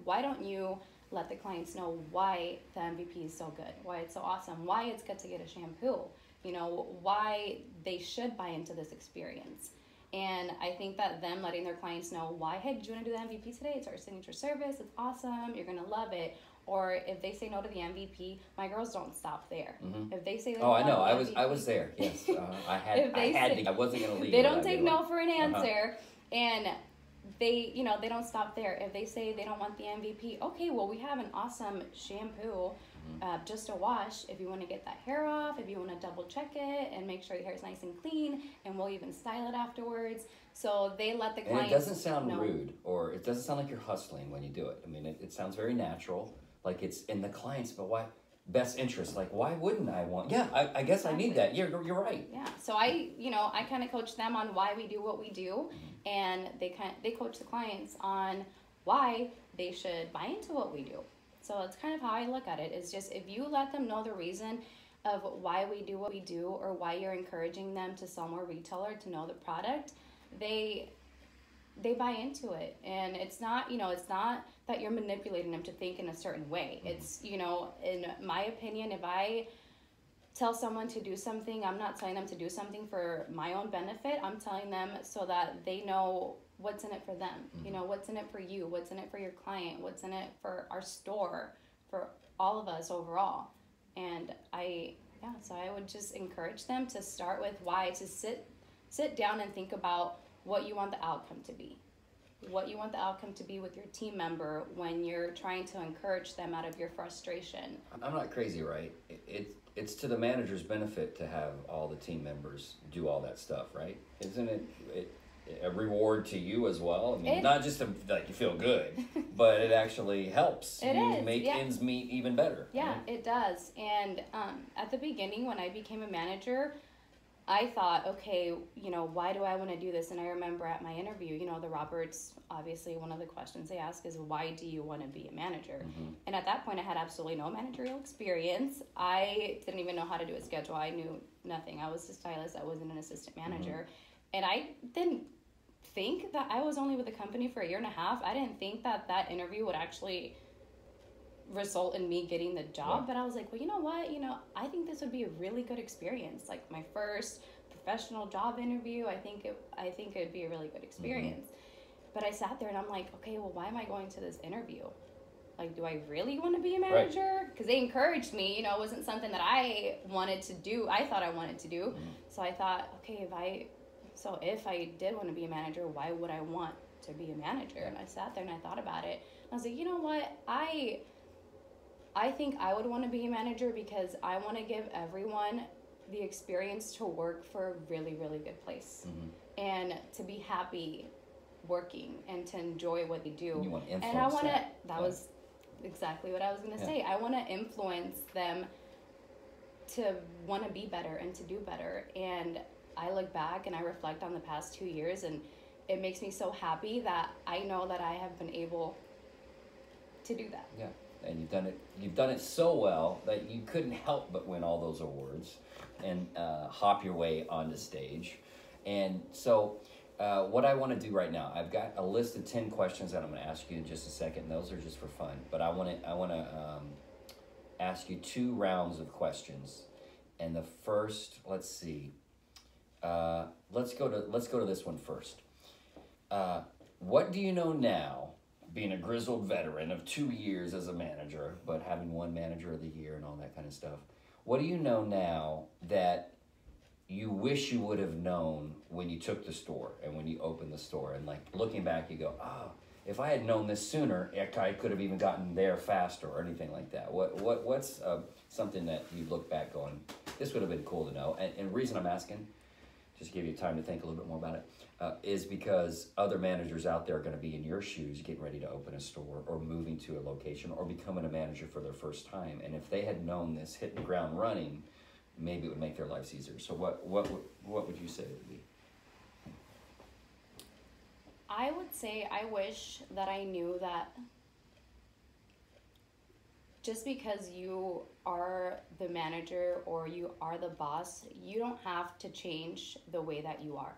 why don't you let the clients know why the MVP is so good, why it's so awesome, why it's good to get a shampoo, you know, why they should buy into this experience. And I think that them letting their clients know why, hey, did you want to do the MVP today? It's our signature service. It's awesome. You're going to love it. Or if they say no to the MVP, my girls don't stop there. If they say they I know. MVP, I was there. Yes, I wasn't going to leave. They don't take no for an answer, and they don't stop there. If they say they don't want the MVP, okay, well, we have an awesome shampoo, just a wash. If you want to get that hair off, if you want to double check it and make sure your hair is nice and clean, and we'll even style it afterwards. So they let the clients. And it doesn't sound rude, or it doesn't sound like you're hustling when you do it. I mean, it sounds very natural. Like it's in the client's, but why? Best interest. Like, why wouldn't I want? Yeah, I guess exactly. I need that. You're right. Yeah. So I kind of coach them on why we do what we do, and they coach the clients on why they should buy into what we do. So that's kind of how I look at it. Is just if you let them know the reason of why we do what we do, or why you're encouraging them to sell more retail or to know the product, they buy into it. And it's not that you're manipulating them to think in a certain way. It's, in my opinion, if I tell someone to do something, I'm not telling them to do something for my own benefit. I'm telling them so that they know what's in it for them. What's in it for you, what's in it for your client, what's in it for our store, for all of us overall. And so I would just encourage them to start with why, to sit down and think about what you want the outcome to be. What you want the outcome to be with your team member when you're trying to encourage them out of your frustration. I'm not crazy, right? It's to the manager's benefit to have all the team members do all that stuff, right? Isn't it a reward to you as well? I mean, not just to, like, you feel good, but it actually helps make ends meet even better. Yeah, right? It does. And at the beginning, when I became a manager, I thought, okay, why do I want to do this? And I remember at my interview, the Roberts, obviously one of the questions they ask is, why do you want to be a manager? And at that point, I had absolutely no managerial experience. I didn't even know how to do a schedule. I knew nothing. I was a stylist. I wasn't an assistant manager. And I didn't think that I was only with the company for 1.5 years. I didn't think that interview would actually result in me getting the job. But I was like, well, you know what, I think this would be a really good experience, like my first professional job interview. I think it would be a really good experience. But I sat there and I'm like, okay, well, why am I going to this interview? Like, do I really want to be a manager? Because they encouraged me. It wasn't something that I wanted to do. I thought I wanted to do. So I thought, okay, if I did want to be a manager, why would I want to be a manager? And I sat there and I thought about it. And I was like, you know what, I think I would want to be a manager because I want to give everyone the experience to work for a really, really good place and to be happy working and to enjoy what they do. You want to influence and I want to, that was exactly what I was going to say. I want to influence them to want to be better and to do better. And I look back and I reflect on the past 2 years, and it makes me so happy that I know that I have been able to do that. Yeah. And you've done it so well that you couldn't help but win all those awards and hop your way onto stage. And so what I want to do right now, I've got a list of 10 questions that I'm going to ask you in just a second. Those are just for fun, but I want to ask you 2 rounds of questions. And the first, let's see, let's go to this one first. What do you know now, being a grizzled veteran of 2 years as a manager, but having won Manager of the Year and all that kind of stuff? What do you know now that you wish you would have known when you took the store and when you opened the store? And like looking back, you go, oh, if I had known this sooner, I could have even gotten there faster or anything like that. What's something that you look back going, this would have been cool to know? And the reason I'm asking, just give you time to think a little bit more about it, is because other managers out there are going to be in your shoes getting ready to open a store or moving to a location or becoming a manager for their first time. And if they had known this, hit the ground running, maybe it would make their lives easier. So what would you say it would be? I would say I wish that I knew that just because you are the manager or you are the boss, you don't have to change the way that you are.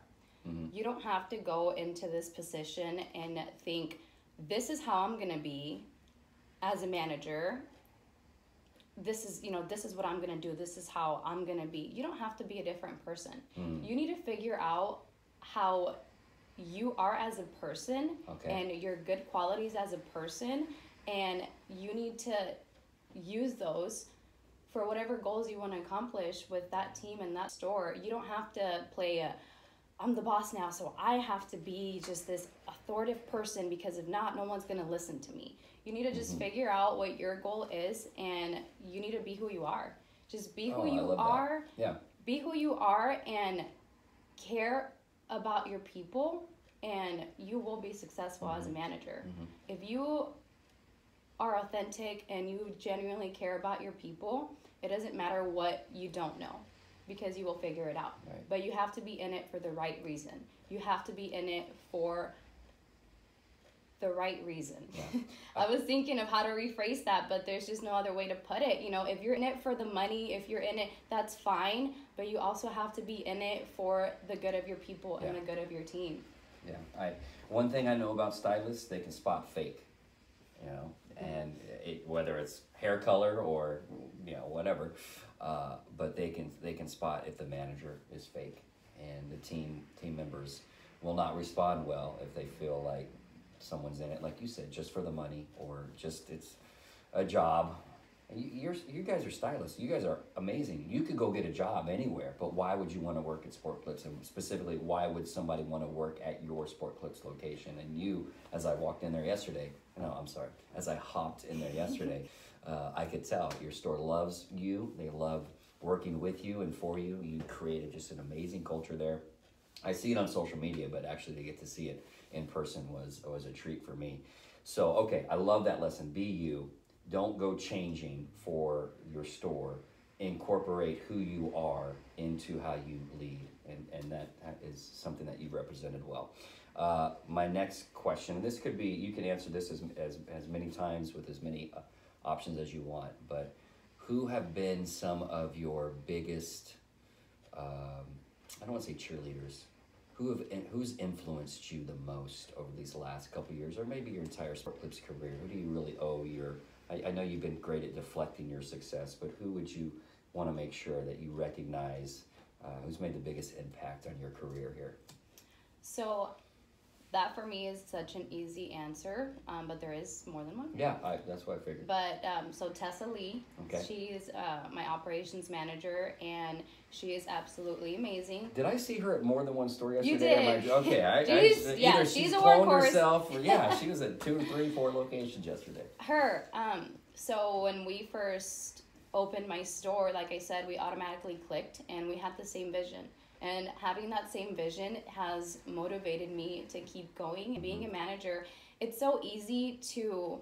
Mm-hmm. You don't have to go into this position and think, this is how I'm going to be as a manager. This is what I'm going to do. This is how I'm going to be. You don't have to be a different person. Mm. You need to figure out how you are as a person, and your good qualities as a person, and you need to use those for whatever goals you want to accomplish with that team and that store. You don't have to play I'm the boss now, so I have to be just this authoritative person, because if not, no one's going to listen to me. You need to just figure out what your goal is, and you need to be who you are. Just be who you are. Yeah. Be who you are and care about your people, and you will be successful as a manager. If you are authentic and you genuinely care about your people, it doesn't matter what you don't know, because you will figure it out. Right. But you have to be in it for the right reason. You have to be in it for the right reason. Yeah. I was thinking of how to rephrase that, but there's just no other way to put it. If you're in it for the money, if you're in it, that's fine, but you also have to be in it for the good of your people and the good of your team. Yeah. One thing I know about stylists, they can spot fake, and whether it's hair color or whatever, but they can spot if the manager is fake, and the team members will not respond well if they feel like someone's in it, like you said, just for the money, or just it's a job. And you guys are stylists. You guys are amazing. You could go get a job anywhere, but why would you want to work at Sport Clips? And specifically, why would somebody want to work at your Sport Clips location? And you, as I walked in there yesterday, as I hopped in there yesterday, I could tell your store loves you. They love working with you and for you. You created just an amazing culture there. I see it on social media, but actually to get to see it in person was a treat for me. So, I love that lesson. Be you. Don't go changing for your store. Incorporate who you are into how you lead, and that is something that you've represented well. My next question, this could be, you can answer this as many times with as many options as you want, but who have been some of your biggest, I don't want to say cheerleaders, who's influenced you the most over these last couple of years, or maybe your entire Sport Clips career? Who do you really owe I know you've been great at deflecting your success, but who would you want to make sure that you recognize who's made the biggest impact on your career here? So that for me is such an easy answer, but there is more than one. Yeah, that's what I figured. But so Tessa Lee, she's my operations manager, and she is absolutely amazing. Did I see her at more than one store yesterday? You did. Either she's a cloned workhorse. herself, or she was at 2, 3, 4 locations yesterday. So when we first opened my store, like I said, we automatically clicked, and we had the same vision. And having that same vision has motivated me to keep going. Being a manager, it's so easy to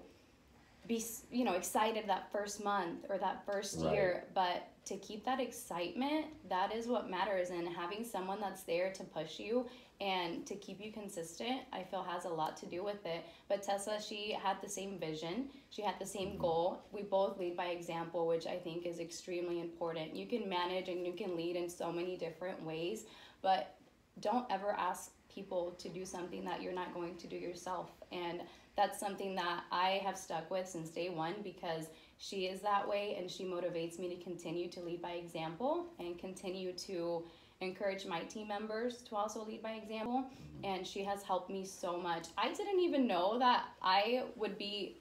be, excited that first month or that first year, but to keep that excitement, that is what matters. And having someone that's there to push you and to keep you consistent, I feel has a lot to do with it. But Tessa, she had the same vision. She had the same goal. We both lead by example, which I think is extremely important. You can manage and you can lead in so many different ways, but don't ever ask people to do something that you're not going to do yourself. And that's something that I have stuck with since day one, because she is that way, and she motivates me to continue to lead by example and continue to encourage my team members to also lead by example. And she has helped me so much. I didn't even know that I would be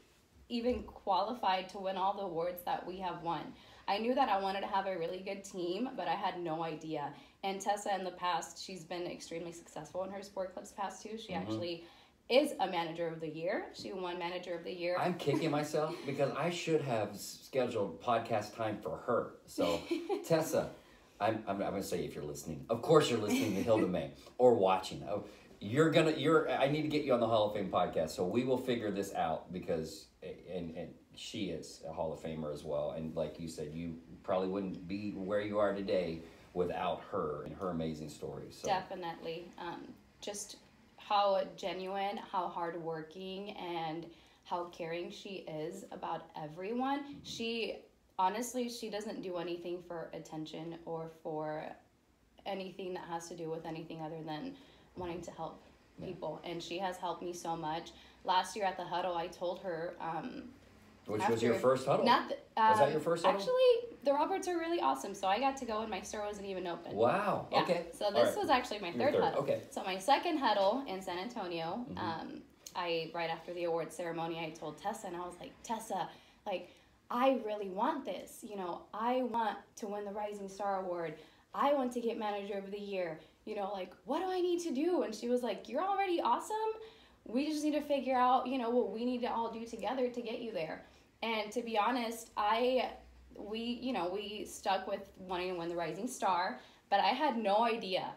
even qualified to win all the awards that we have won. I knew that I wanted to have a really good team, but I had no idea. And Tessa, in the past, she's been extremely successful in her Sport Clips past too. She actually is a manager of the year. She won manager of the year. I'm kicking myself because I should have scheduled podcast time for her. So Tessa, I'm gonna say if you're listening, of course you're listening to Hildamay or watching. Oh, I need to get you on the Hall of Fame podcast, so we will figure this out because and she is a Hall of Famer as well, and like you said, you probably wouldn't be where you are today without her and her amazing stories. So. Definitely, just how genuine, how hardworking, and how caring she is about everyone. She honestly, she doesn't do anything for attention or for anything that has to do with anything other than wanting to help people. And she has helped me so much. Last year at the huddle, I told her... Which was your first huddle? Was that your first huddle? Actually, the Roberts are really awesome. So I got to go when my store wasn't even open. Wow. Yeah. Okay. So this was actually my third huddle. Okay. So my second huddle in San Antonio, right after the award ceremony, I told Tessa, and I was like, Tessa, like, I really want this. You know, I want to win the Rising Star Award. I want to get Manager of the Year. You know, like, what do I need to do? And she was like, you're already awesome. We just need to figure out, you know, what we need to all do together to get you there. And to be honest, we stuck with wanting to win the Rising Star, but I had no idea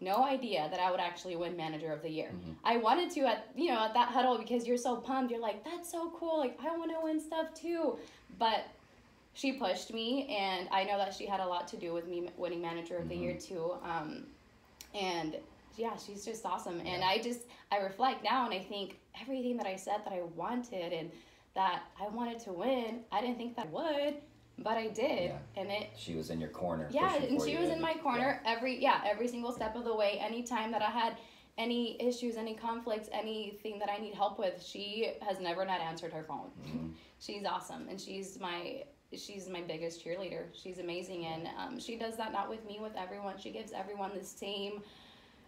that I would actually win Manager of the Year. I wanted to at that huddle because you're so pumped. You're like, that's so cool. Like, I want to win stuff too. But she pushed me, and I know that she had a lot to do with me winning Manager of the Year too. And yeah, she's just awesome. Yeah. And I reflect now, and I think everything that I said that I wanted and that I wanted to win, I didn't think that I would, but I did. Yeah. And she was in your corner. Yeah, and she was in my corner every single step of the way. Anytime that I had any issues, any conflicts, anything that I need help with, she has never not answered her phone. She's awesome, and she's my biggest cheerleader. She's amazing, and she does that not with me, with everyone. She gives everyone the same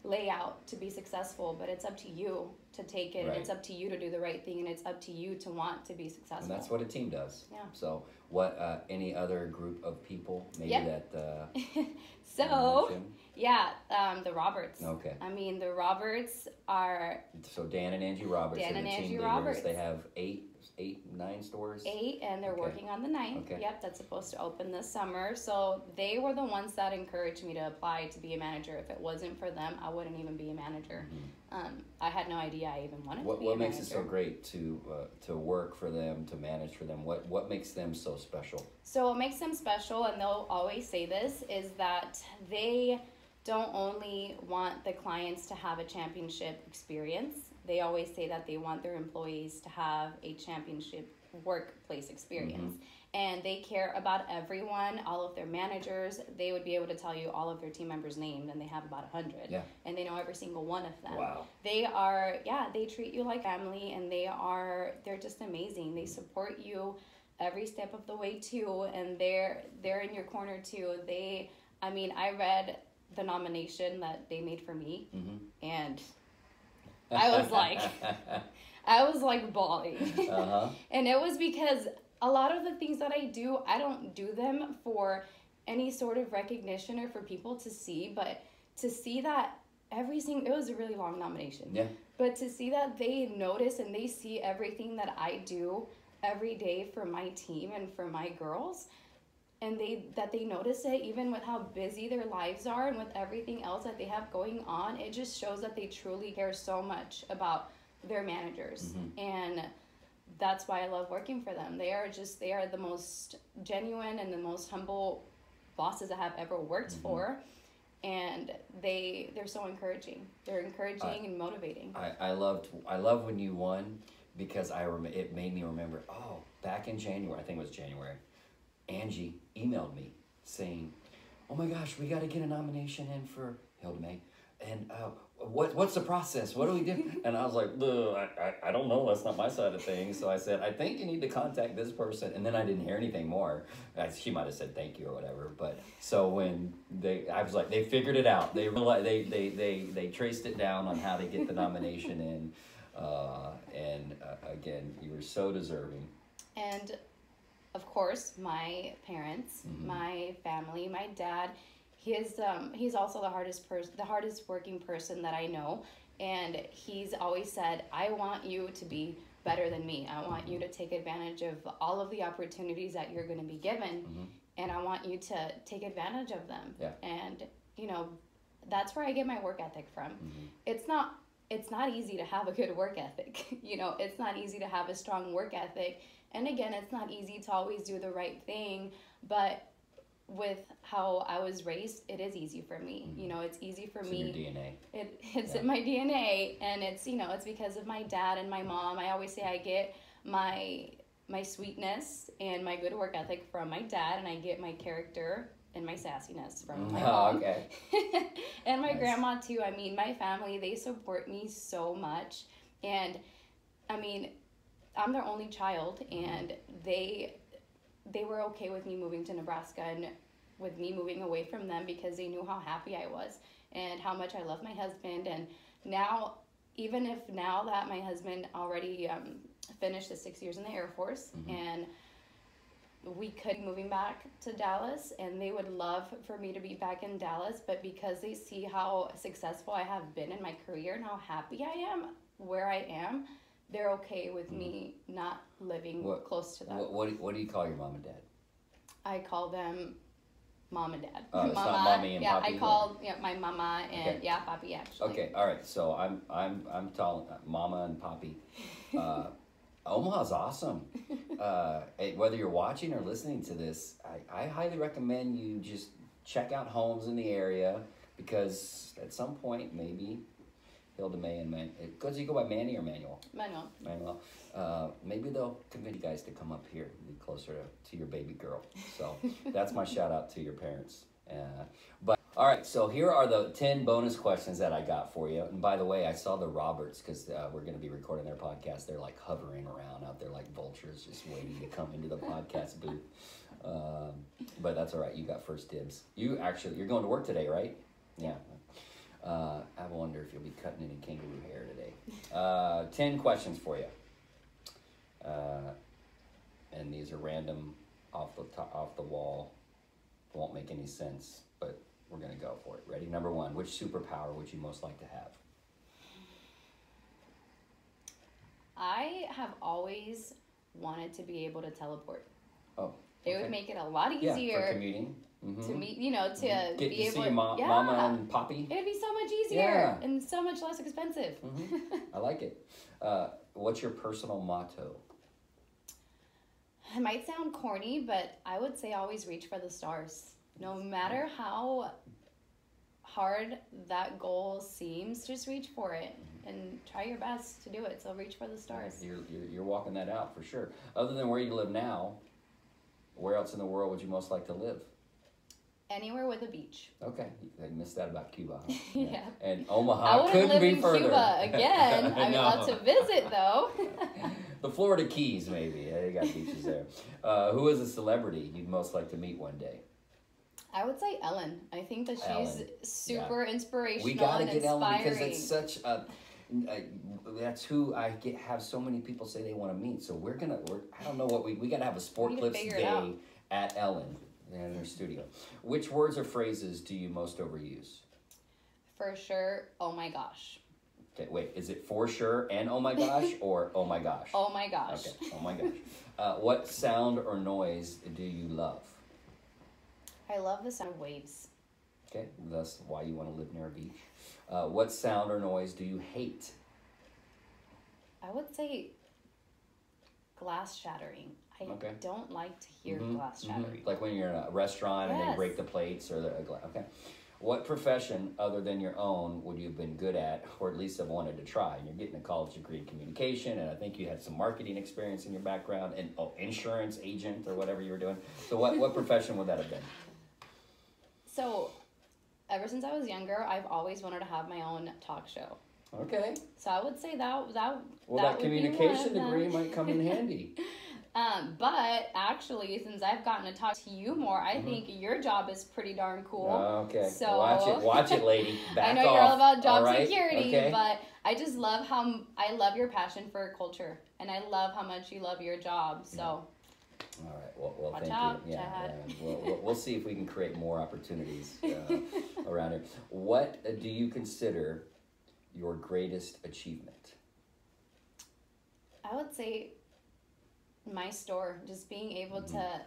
layout to be successful, but it's up to you to take it. Right. It's up to you to do the right thing, and it's up to you to want to be successful. And that's what a team does. Yeah. So what any other group of people maybe that the Roberts. Okay. I mean, the Roberts are... So Dan and Angie Roberts are the team leaders. They have 9 stores? 8, and they're working on the 9th. Okay. Yep, that's supposed to open this summer. So they were the ones that encouraged me to apply to be a manager. If it wasn't for them, I wouldn't even be a manager. I had no idea I even wanted to be a manager. What makes it so great to work for them, to manage for them? What makes them so special? So what makes them special, and they'll always say this, is that they don't only want the clients to have a championship experience. They always say that they want their employees to have a championship workplace experience. And they care about everyone, all of their managers. They would be able to tell you all of their team members' names, and they have about 100. Yeah. And they know every single one of them. Wow. They treat you like family, and they're just amazing. They support you every step of the way too, and they're in your corner too. I read the nomination that they made for me, and I was like bawling. And it was because a lot of the things that I do, I don't do them for any sort of recognition or for people to see, but to see that it was a really long nomination. Yeah. But to see that they notice and they see everything that I do every day for my team and for my girls, and they notice it even with how busy their lives are and with everything else that they have going on, it just shows that they truly care so much about their managers. And that's why I love working for them. They are the most genuine and the most humble bosses I have ever worked for, and they're so encouraging. They're encouraging and motivating. I love when you won, because it made me remember, back in January, I think it was January, Angie emailed me saying, oh my gosh, we got to get a nomination in for Hildamay, and what's the process? What do we do? And I was like, I don't know. That's not my side of things. So I said, I think you need to contact this person. And then I didn't hear anything more. She might have said thank you or whatever. But so when I was like, they figured it out. They realized they traced it down on how to get the nomination in. Again, you were so deserving. And of course, my parents, my family, my dad. He's also the hardest working person that I know, and he's always said, I want you to be better than me. I want you to take advantage of all of the opportunities that you're going to be given. and I want you to take advantage of them. Yeah. And, you know, that's where I get my work ethic from. It's not easy to have a good work ethic. You know, it's not easy to have a strong work ethic. And again, it's not easy to always do the right thing, but with how I was raised, it is easy for me. You know, it's easy for me. It's in your DNA. It's in my DNA, and it's, you know, it's because of my dad and my mom. I always say I get my sweetness and my good work ethic from my dad, and I get my character and my sassiness from my mom. Okay. And my grandma too. I mean, my family, they support me so much. And I mean, I'm their only child, and they were okay with me moving to Nebraska and with me moving away from them because they knew how happy I was and how much I love my husband. And now, even if now that my husband already finished the 6 years in the Air Force, and we could moving back to Dallas, and they would love for me to be back in Dallas, but because they see how successful I have been in my career and how happy I am where I am, they're okay with me not living close to them. What do you call your mom and dad? I call them mom and dad. Oh, it's not mommy and papi? I call my mama and papi actually. Okay, all right. So I'm telling mama and papi. Omaha's awesome. Whether you're watching or listening to this, I highly recommend you just check out homes in the area, because at some point maybe Hildamay and because you go by Manny or Manuel? Manuel. Maybe they'll convince you guys to come up here and be closer to your baby girl. So that's my shout out to your parents. But all right, so here are the 10 bonus questions that I got for you. And by the way, I saw the Roberts, because we're going to be recording their podcast. They're like hovering around out there like vultures, just waiting to come into the podcast booth. But that's all right. You got first dibs. You're going to work today, right? Yeah. I wonder if you'll be cutting any kangaroo hair today. 10 questions for you. And these are random, off the wall. Won't make any sense, but we're going to go for it. Ready? Number 1, which superpower would you most like to have? I have always wanted to be able to teleport. Oh, It would make it a lot easier. Yeah, for commuting. To meet, to Get be to able see your mama and poppy. It'd be so much easier and so much less expensive. I like it. What's your personal motto? It might sound corny, but I would say always reach for the stars. No matter how hard that goal seems, just reach for it and try your best to do it. So reach for the stars. You're walking that out for sure. Other than where you live now, where else in the world would you most like to live? Anywhere with a beach. Okay, I missed that about Cuba. Huh? Yeah. And Omaha couldn't be further. I wouldn't live in Cuba again. I would love to visit though. The Florida Keys, maybe. They got beaches there. Who is a celebrity you'd most like to meet one day? I would say Ellen. I think that she's super inspirational. We gotta and get inspiring. Ellen, because it's such a. That's who have so many people say they want to meet. So I don't know what we gotta have a Sport Clips day at Ellen in their studio. Which words or phrases do you most overuse? For sure, oh my gosh. Okay, wait, is it for sure and oh my gosh, or oh my gosh? Oh my gosh. Okay, oh my gosh. What sound or noise do you love? I love the sound of waves. Okay, that's why you want to live near a beach. What sound or noise do you hate? I would say glass shattering. I don't like to hear glass shattering. Like when you're in a restaurant and they break the plates or the glass. Okay. What profession other than your own would you have been good at, or at least have wanted to try? And you're getting a college degree in communication, and I think you had some marketing experience in your background, and insurance agent or whatever you were doing. So what profession would that have been? So ever since I was younger, I've always wanted to have my own talk show. Okay. So I would say that communication degree might come in handy. But actually, since I've gotten to talk to you more, I think your job is pretty darn cool. Okay. So watch it, lady. Back I know off. you're all about job all right? security, okay. but I just love I love your passion for culture, and I love how much you love your job. So. All right. Well, watch thank out, you. Chad. We'll see if we can create more opportunities around here. What do you consider your greatest achievement? I would say my store, just being able to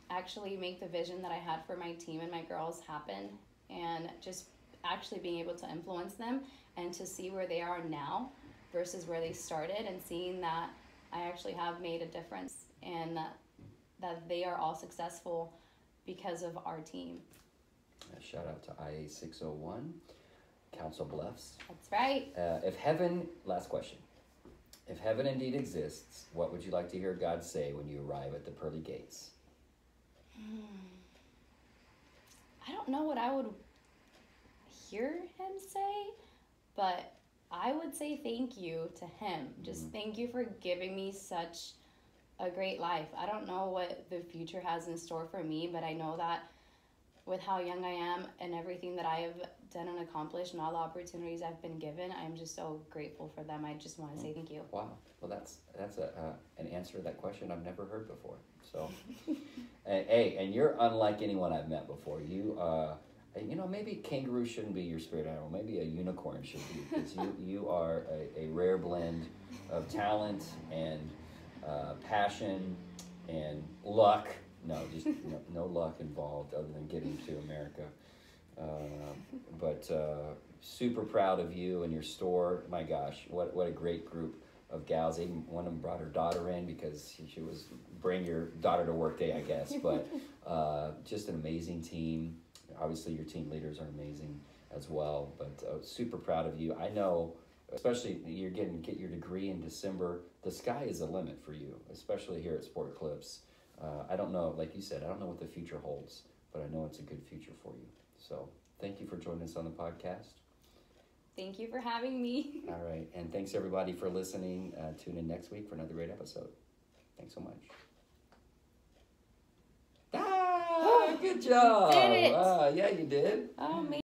actually make the vision that I had for my team and my girls happen, and just actually being able to influence them and to see where they are now versus where they started, and seeing that I actually have made a difference and that they are all successful because of our team. Shout out to IA 601, Council Bluffs. That's right. Last question. If heaven indeed exists, what would you like to hear God say when you arrive at the pearly gates? I don't know what I would hear him say, but I would say thank you to him. Just thank you for giving me such a great life. I don't know what the future has in store for me, but I know that with how young I am and everything that I have done and accomplished and all the opportunities I've been given, I'm just so grateful for them. I just want to say thank you. Wow. Well, that's an answer to that question I've never heard before. So, hey, and you're unlike anyone I've met before. Maybe kangaroo shouldn't be your spirit animal. Maybe a unicorn should be, because you are a rare blend of talent and passion and luck. No, just no luck involved other than getting to America. But super proud of you and your store. My gosh, what a great group of gals. Even one of them brought her daughter in because she was bring your daughter to work day, I guess. But just an amazing team. Obviously, your team leaders are amazing as well. But super proud of you. I know, especially you're get your degree in December. The sky is the limit for you, especially here at Sport Clips. I don't know, like you said, I don't know what the future holds, but I know it's a good future for you. So thank you for joining us on the podcast. Thank you for having me. All right. And thanks, everybody, for listening. Tune in next week for another great episode. Thanks so much. Good job. Did it. Yeah, you did. Oh, man.